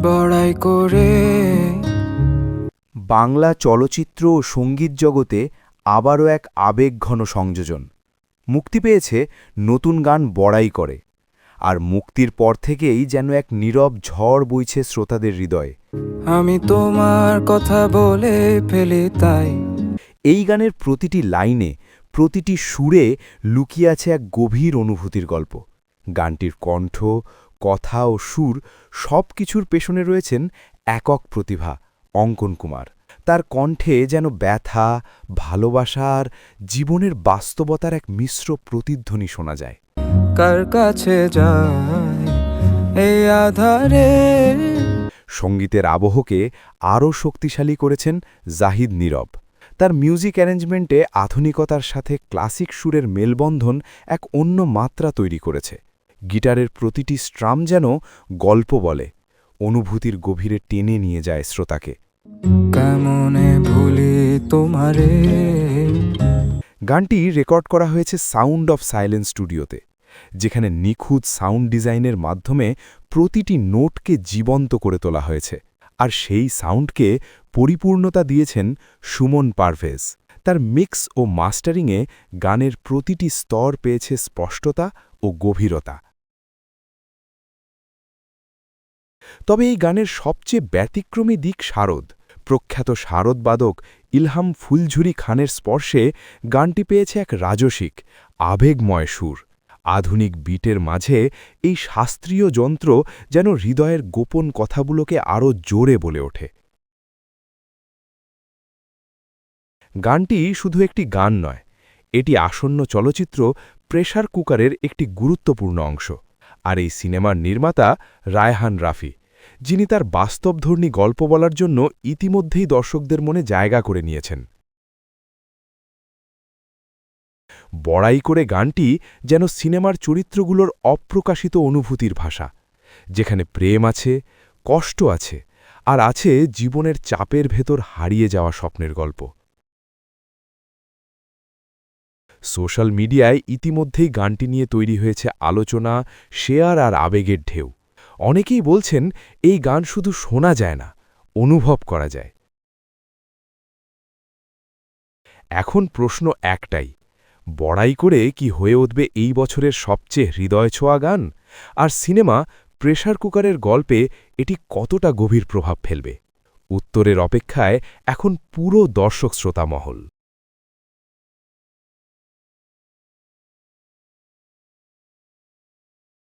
বড়াই করে। বাংলা চলচ্চিত্র ও সঙ্গীত জগতে আবারও এক আবেগঘন সংযোজন। মুক্তি পেয়েছে নতুন গান বড়াই করে, আর মুক্তির পর থেকেই যেন এক নীরব ঝড় বইছে শ্রোতাদের হৃদয়ে। আমি তোমার কথা বলে ফেলি তাই। এই গানের প্রতিটি লাইনে, প্রতিটি সুরে লুকিয়ে আছে এক গভীর অনুভূতির গল্প। গানটির কণ্ঠ, কথা ও সুর সব কিছুর পেছনে রয়েছেন একক প্রতিভা অঙ্কন কুমার। তার কণ্ঠে যেন ব্যথা, ভালোবাসা আর জীবনের বাস্তবতার এক মিশ্র প্রতিধ্বনি শোনা যায়। কার কাছে যায় এই আধারে। সঙ্গীতের আবহকে আরও শক্তিশালী করেছেন জাহিদ নীরব। তার মিউজিক অ্যারেঞ্জমেন্টে আধুনিকতার সাথে ক্লাসিক সুরের মেলবন্ধন এক অন্য মাত্রা তৈরি করেছে। গিটারের প্রতিটি স্ট্রাম যেন গল্প বলে, অনুভূতির গভীরে টেনে নিয়ে যায় শ্রোতাকে। কেমনে ভুলি তোমারে। গানটি রেকর্ড করা হয়েছে সাউন্ড অফ সাইলেন্স স্টুডিওতে, যেখানে নিখুঁত সাউন্ড ডিজাইনের মাধ্যমে প্রতিটি নোটকে জীবন্ত করে তোলা হয়েছে। আর সেই সাউন্ডকে পরিপূর্ণতা দিয়েছেন সুমন পারভেজ। তার মিক্স ও মাস্টারিংয়ে গানের প্রতিটি স্তর পেয়েছে স্পষ্টতা ও গভীরতা। তবে এই গানের সবচেয়ে ব্যতিক্রমী দিক শারদ। প্রখ্যাত শারদবাদক ইলহাম ফুলঝুরি খানের স্পর্শে গানটি পেয়েছে এক রাজসিক, আবেগময় সুর। আধুনিক বিটের মাঝে এই শাস্ত্রীয় যন্ত্র যেন হৃদয়ের গোপন কথাগুলোকে আরও জোরে বলে ওঠে। গানটি শুধু একটি গান নয়, এটি আসন্ন চলচ্চিত্র প্রেসার কুকারের একটি গুরুত্বপূর্ণ অংশ। আর এই সিনেমার নির্মাতা রায়হান রাফি, যিনি তার বাস্তবধর্মী গল্প বলার জন্য ইতিমধ্যেই দর্শকদের মনে জায়গা করে নিয়েছেন। বড়াই করে গানটি যেন সিনেমার চরিত্রগুলোর অপ্রকাশিত অনুভূতির ভাষা, যেখানে প্রেম আছে, কষ্ট আছে, আর আছে জীবনের চাপের ভেতর হারিয়ে যাওয়া স্বপ্নের গল্প। সোশ্যাল মিডিয়ায় ইতিমধ্যেই গানটি নিয়ে তৈরি হয়েছে আলোচনা, শেয়ার আর আবেগের ঢেউ। অনেকেই বলছেন এই গান শুধু শোনা যায় না, অনুভব করা যায়। এখন প্রশ্ন একটাই, বড়াই করে কি হয়ে উঠবে এই বছরের সবচেয়ে হৃদয়ছোঁয়া গান? আর সিনেমা প্রেসার কুকারের গল্পে এটি কতটা গভীর প্রভাব ফেলবে? উত্তরের অপেক্ষায় এখন পুরো দর্শক শ্রোতা মহল।